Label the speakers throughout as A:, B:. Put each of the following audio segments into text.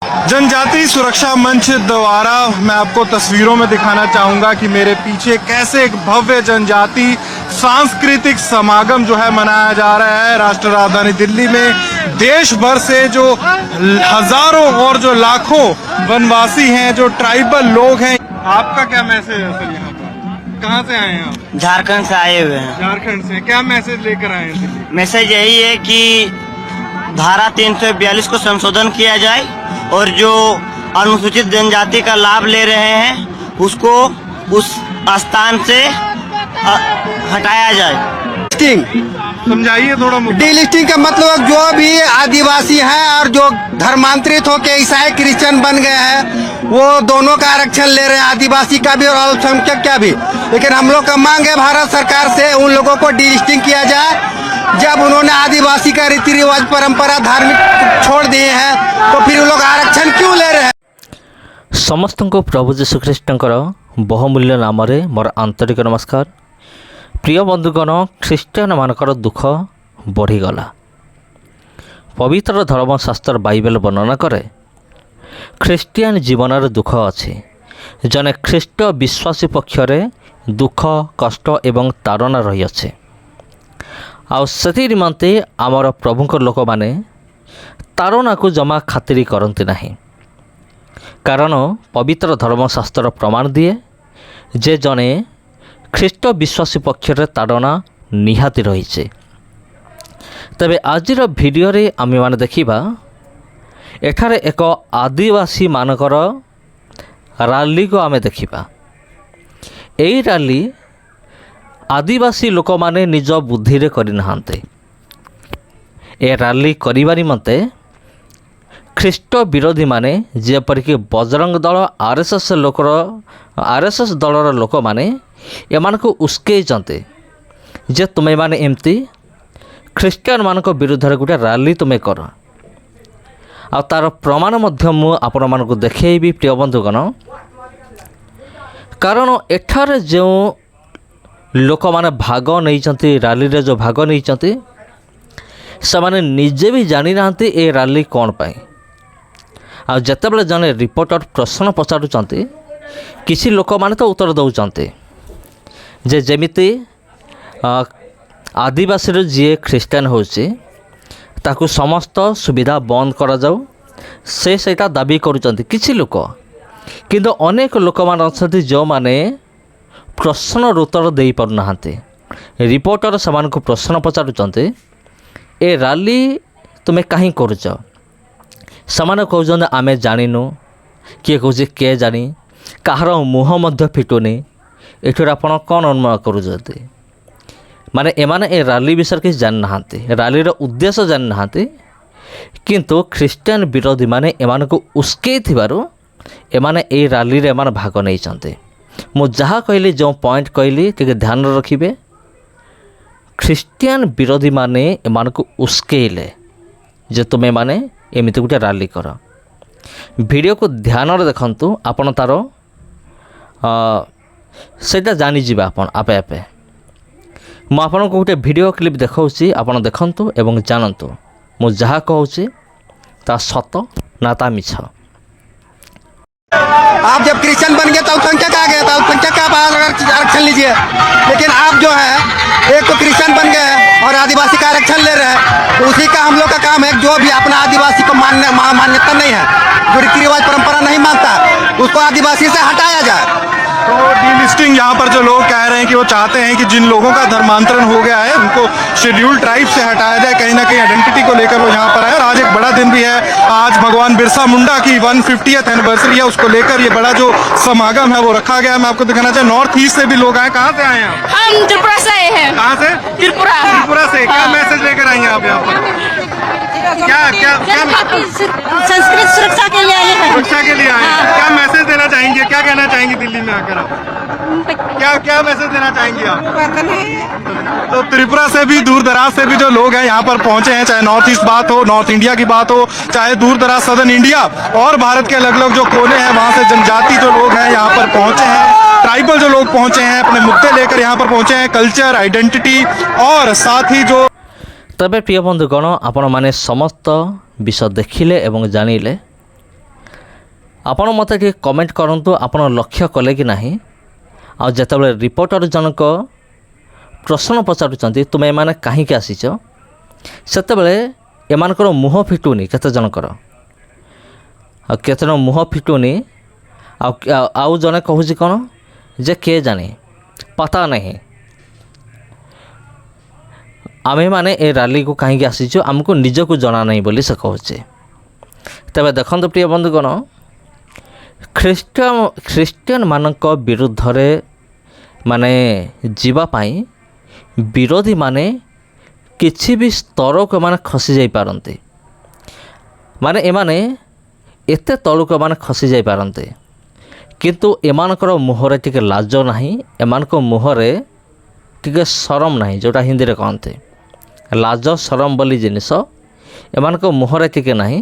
A: जनजाति सुरक्षा मंच द्वारा मैं आपको तस्वीरों में दिखाना चाहूंगा कि मेरे पीछे कैसे एक भव्य जनजाति सांस्कृतिक समागम जो है मनाया जा रहा है राष्ट्र राजधानी दिल्ली में। देश भर से जो हजारों और जो लाखों वनवासी हैं, जो ट्राइबल लोग हैं। आपका क्या मैसेज है सर? यहाँ पर कहाँ से आए हैं आप?
B: झारखंड से आए हुए हैं।
A: झारखंड से क्या मैसेज लेकर आए हैं दिल्ली?
B: मैसेज यही है कि धारा 342 को संशोधन किया जाए और जो अनुसूचित जनजाति का लाभ ले रहे हैं उसको उस स्थान से हटाया जाए।
A: समझाइए थोड़ा।
C: डीलिस्टिंग का मतलब जो भी आदिवासी हैं और जो धर्मांतरित होकर ईसाई क्रिश्चियन बन गए हैं वो दोनों का आरक्षण ले रहे हैं, आदिवासी का भी और अल्पसंख्यक का भी। लेकिन हम लोग का मांग है भारत सरकार से उन लोगों को डीलिस्टिंग किया जाए। जब उन्होंने आदिवासी का रीति रिवाज परंपरा धार्मिक छोड़ दिए हैं तो फिर वो लोग आरक्षण क्यों ले रहे हैं?
D: समस्त को प्रभु जीशु ख्रीष्टर बहुमूल्य नाम मोर आंतरिक नमस्कार। प्रिय बंधुगण, ख्रीष्टियान मानकर दुख बढ़ीगला। पवित्र धर्मशास्त्र बाइबल वर्णना करे ख्रीष्टियान जीवन दुख अच्छे। जने ख्रीष्ट विश्वासी पक्षरे दुख कष्ट एवं ताड़ना रही अच्छे। आउ निमंते आमर प्रभुंक लोक माने ताड़ना को जमा खातिरी करती नहीं, कारण पवित्र धर्मशास्त्र प्रमाण दिए जे जने ख्रीष्ट विश्वासी पक्षरे ताड़ना निहाती रही। तबे आजिर भिडियो रे आमे माने देखिबा एठारे एक आदिवासी मानकर रैली को आमे देखिबा। एई रैली आदिवासी लोक माने निज बुद्धि रे करि नहांते। ए रैली करिबा निमंते ख्रीष्ट विरोधी माने जेपरिक बजरंग दल आरएसएस दलर लोक माने एमानकु उस्के चंते जे तुमे माने एमती ख्रीष्टियान मानक विरुद्ध रे गोटे रैली तुमे कर। आ तार प्रमाण मध्य मु आपण मानकु देखैबी प्रिय बंधुगण। कारण एठारे जो लोक माने भाग नहीं रैली रे जो भाग नहीं से माने निजे भी जानी नांती ए रैली कौन पाई। आ जतेबेले जने रिपोर्टर प्रश्न पचारुचंती किसी लोक माने तो उत्तर दउचंती जे जेमिति आदिवासी रो जे ख्रीष्टियान होची ताकू समस्त सुविधा बंद करा जाऊ से सेटा दाबी करूचंती किछि लोक। किंतु अनेक लोक मान अछंती जो माने प्रश्न उत्तर दे पारना। रिपोर्टर से प्रश्न पचारुचंती ए रैली तुम्हें कहीं करुच? से कहते आमे जानिनु, किए कहे किए जानी, कहार मुह मध्य फिटुनी। एठुर आपण कौन अनुमान करुचंती? माने एमाने ए रैली विषय किसी जानी ना, रैलीर उद्देश्य जानी ना। किंतु ख्रीष्टियान विरोधी माने एमानकु उस्के थिबारु एमाने ए रैली रे एमान भाग नहीं चंते। मु जहाँ कहली जो पॉइंट कहली टे ध्यान रखिए। ख्रीष्टियान विरोधी माने एमान को उस्केले जे तुम्हें माने एमती गोटे रैली कर। वीडियो को ध्यान देखंतु आपण तार सेटा जानी जीवा आपण आपे आपे। मु आपन को गोटे वीडियो क्लिप देखाउछि, आपण देखंतु एवं जानंतु मु जहाँ कहूछि ता सत ना ता मिछ।
C: आप जब क्रिश्चियन बन गए तो अल्पसंख्यक आ गए, तो अल्पसंख्यक का आरक्षण लीजिए। लेकिन आप जो है एक तो क्रिश्चियन बन गए और आदिवासी का आरक्षण ले रहे हैं, तो उसी का हम लोग का काम है जो भी अपना आदिवासी को मान्यता नहीं है, जो रीति रिवाज परंपरा नहीं मानता, उसको आदिवासी से हटाया जाए।
A: तो डीलिस्टिंग यहाँ पर जो लोग कह रहे हैं कि वो चाहते हैं कि जिन लोगों का धर्मांतरण हो गया है उनको शेड्यूल ट्राइब से हटाया जाए। कहीं ना कहीं आइडेंटिटी को लेकर वो यहाँ पर है। और आज एक बड़ा दिन भी है, आज भगवान बिरसा मुंडा की 150th एनिवर्सरी है, उसको लेकर ये बड़ा जो समागम है वो रखा गया है। मैं आपको दिखाना चाहूँ नॉर्थ ईस्ट से भी लोग आए। कहाँ से आए हैं आप?
E: हम त्रिपुरा से आए हैं।
A: कहाँ से? त्रिपुरा से। क्या मैसेज लेकर आएंगे आप यहाँ पर? क्या क्या क्या
E: संस्कृत सुरक्षा के लिए आए हैं।
A: सुरक्षा के लिए आए हैं। क्या मैसेज देना चाहेंगे? क्या कहना चाहेंगे दिल्ली में आकर आप? क्या मैसेज देना चाहेंगे आप? तो त्रिपुरा से भी, दूर दराज से भी जो लोग हैं यहाँ पर पहुंचे हैं, चाहे नॉर्थ ईस्ट बात हो, नॉर्थ इंडिया की बात हो, चाहे दूर दराज सदर्न इंडिया और भारत के अलग अलग जो कोने हैं वहाँ से जनजाति जो लोग हैं यहाँ पर पहुंचे हैं। ट्राइबल जो लोग पहुंचे हैं अपने मुद्दे लेकर यहाँ पर पहुंचे हैं, कल्चर, आइडेंटिटी और साथ ही जो।
D: तबे प्रिय बंधुगण, आपण माने समस्त विषय देखिले एवं जानिले ଆପଣ ମୋତେ ଟିକେ କମେଣ୍ଟ କରନ୍ତୁ ଆପଣ ଲକ୍ଷ୍ୟ କଲେ କି ନାହିଁ। ଆଉ ଯେତେବେଳେ ରିପୋର୍ଟର ଜଣକ ପ୍ରଶ୍ନ ପଚାରୁଛନ୍ତି ତୁମେ ଏମାନେ କାହିଁକି ଆସିଛ, ସେତେବେଳେ ଏମାନଙ୍କର ମୁହଁ ଫିଟୁନି କେତେ ଜଣଙ୍କର, ଆଉ କେତେ ଜଣ ମୁହଁ ଫିଟୁନି। ଆଉ ଜଣେ କହୁଛି କ'ଣ ଯେ କିଏ ଜାଣେ ପତା ନାହିଁ, ଆମେମାନେ ଏ ରାଲିକୁ କାହିଁକି ଆସିଛୁ ଆମକୁ ନିଜକୁ ଜଣା ନାହିଁ ବୋଲି ସେ କହୁଛି। ତେବେ ଦେଖନ୍ତୁ ପ୍ରିୟ ବନ୍ଧୁଗଣ, ଖ୍ରୀଷ୍ଟିଆନମାନଙ୍କ ବିରୁଦ୍ଧରେ ମାନେ ଯିବା ପାଇଁ ବିରୋଧୀମାନେ କିଛି ବି ସ୍ତରକୁ ଏମାନେ ଖସି ଯାଇପାରନ୍ତି, ମାନେ ଏମାନେ ଏତେ ତଳକୁ ଏମାନେ ଖସି ଯାଇପାରନ୍ତି, କିନ୍ତୁ ଏମାନଙ୍କର ମୁହଁରେ ଟିକେ ଲାଜ ନାହିଁ, ଏମାନଙ୍କ ମୁହଁରେ ଟିକେ ସରମ ନାହିଁ, ଯେଉଁଟା ହିନ୍ଦୀରେ କହନ୍ତି ଲାଜ ସରମ ବୋଲି ଜିନିଷ ଏମାନଙ୍କ ମୁହଁରେ ଟିକେ ନାହିଁ।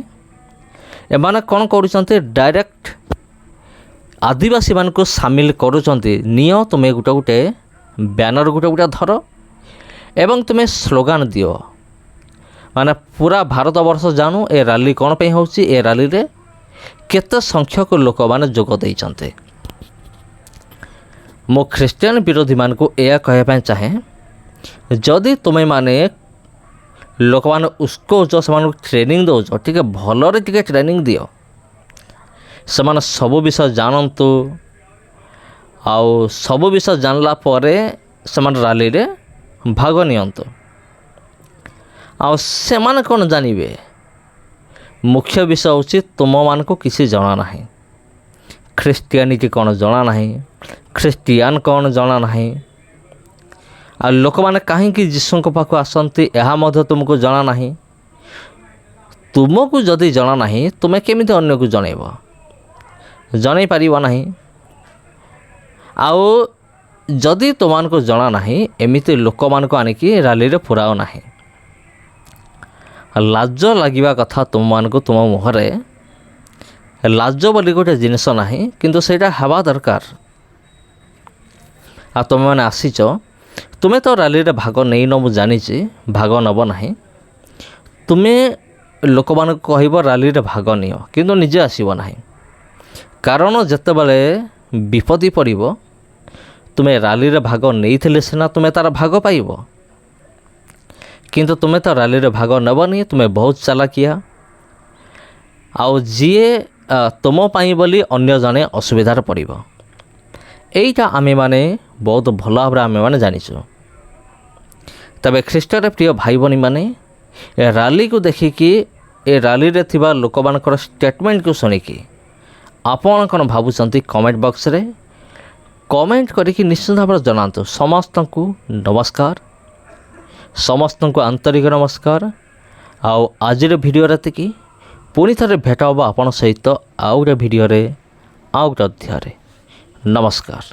D: ଏମାନେ କ'ଣ କରୁଛନ୍ତି, ଡାଇରେକ୍ଟ ଆଦିବାସୀମାନଙ୍କୁ ସାମିଲ କରୁଛନ୍ତି। ନିଅ ତୁମେ ଗୋଟେ ବ୍ୟାନର ଗୋଟେ ଧର ଏବଂ ତୁମେ ସ୍ଲୋଗାନ ଦିଅ, ମାନେ ପୁରା ଭାରତବର୍ଷ ଜାଣୁ ଏ ରାଲି କ'ଣ ପାଇଁ ହେଉଛି, ଏ ରାଲିରେ କେତେ ସଂଖ୍ୟକ ଲୋକମାନେ ଯୋଗ ଦେଇଛନ୍ତି। ମୁଁ ଖ୍ରୀଷ୍ଟିଆନ ବିରୋଧୀମାନଙ୍କୁ ଏହା କହିବା ପାଇଁ ଚାହେଁ, ଯଦି ତୁମେମାନେ ଲୋକମାନେ ଉସ୍କଉଛ, ସେମାନଙ୍କୁ ଟ୍ରେନିଂ ଦେଉଛ, ଟିକେ ଭଲରେ ଟିକେ ଟ୍ରେନିଂ ଦିଅ, ସେମାନେ ସବୁ ବିଷୟ ଜାଣନ୍ତୁ। ଆଉ ସବୁ ବିଷୟ ଜାଣିଲା ପରେ ସେମାନେ ରାଲିରେ ଭାଗ ନିଅନ୍ତୁ। ଆଉ ସେମାନେ କ'ଣ ଜାଣିବେ, ମୁଖ୍ୟ ବିଷୟ ହେଉଛି ତୁମମାନଙ୍କୁ କିଛି ଜଣା ନାହିଁ, ଖ୍ରୀଷ୍ଟିଆନିଟି କ'ଣ ଜଣା ନାହିଁ, ଖ୍ରୀଷ୍ଟିଆନ କ'ଣ ଜଣା ନାହିଁ, ଆଉ ଲୋକମାନେ କାହିଁକି ଯୀଶୁଙ୍କ ପାଖକୁ ଆସନ୍ତି ଏହା ମଧ୍ୟ ତୁମକୁ ଜଣା ନାହିଁ। ତୁମକୁ ଯଦି ଜଣା ନାହିଁ ତୁମେ କେମିତି ଅନ୍ୟକୁ ଜଣେଇବ, ଜଣେଇ ପାରିବ ନାହିଁ। ଆଉ ଯଦି ତୁମମାନଙ୍କୁ ଜଣା ନାହିଁ ଏମିତି ଲୋକମାନଙ୍କୁ ଆଣିକି ରାଲିରେ ପୁରାଅ ନାହିଁ। ଲାଜ ଲାଗିବା କଥା ତୁମମାନଙ୍କୁ, ତୁମ ମୁହଁରେ ଲାଜ ବୋଲି ଗୋଟେ ଜିନିଷ ନାହିଁ, କିନ୍ତୁ ସେଇଟା ହେବା ଦରକାର। ଆଉ ତୁମେମାନେ ଆସିଛ, ତୁମେ ତ ରାଲିରେ ଭାଗ ନେଇନ, ମୁଁ ଜାଣିଛି ଭାଗ ନେବ ନାହିଁ। ତୁମେ ଲୋକମାନଙ୍କୁ କହିବ ରାଲିରେ ଭାଗ ନିଅ, କିନ୍ତୁ ନିଜେ ଆସିବ ନାହିଁ। କାରଣ ଯେତେବେଳେ ବିପତ୍ତି ପଡ଼ିବ, ତୁମେ ରାଲିରେ ଭାଗ ନେଇଥିଲେ ସିନା ତୁମେ ତା'ର ଭାଗ ପାଇବ, କିନ୍ତୁ ତୁମେ ତ ରାଲିରେ ଭାଗ ନେବନି। ତୁମେ ବହୁତ ଚାଲାକିଆ, ଆଉ ଯିଏ ତୁମ ପାଇଁ ବୋଲି ଅନ୍ୟ ଜଣେ ଅସୁବିଧାରେ ପଡ଼ିବ, ଏଇଟା ଆମେମାନେ ବହୁତ ଭଲ ଭାବରେ ଆମେମାନେ ଜାଣିଛୁ। ତେବେ ଖ୍ରୀଷ୍ଟରେ ପ୍ରିୟ ଭାଇ ଭଉଣୀମାନେ, ଏ ରାଲିକୁ ଦେଖିକି, ଏ ରାଲିରେ ଥିବା ଲୋକମାନଙ୍କର ଷ୍ଟେଟମେଣ୍ଟକୁ ଶୁଣିକି ଆପଣ କ'ଣ ଭାବୁଛନ୍ତି କମେଣ୍ଟ ବକ୍ସରେ କମେଣ୍ଟ କରିକି ନିଶ୍ଚିତ ଭାବରେ ଜଣାନ୍ତୁ। ସମସ୍ତଙ୍କୁ ନମସ୍କାର, ସମସ୍ତଙ୍କୁ ଆନ୍ତରିକ ନମସ୍କାର। ଆଉ ଆଜିର ଭିଡ଼ିଓରେ ଏତିକି, ପୁଣି ଥରେ ଭେଟ ହେବ ଆପଣଙ୍କ ସହିତ ଆଉ ଗୋଟେ ଭିଡ଼ିଓରେ, ଆଉ ଗୋଟେ ଅଧ୍ୟାୟରେ। ନମସ୍କାର।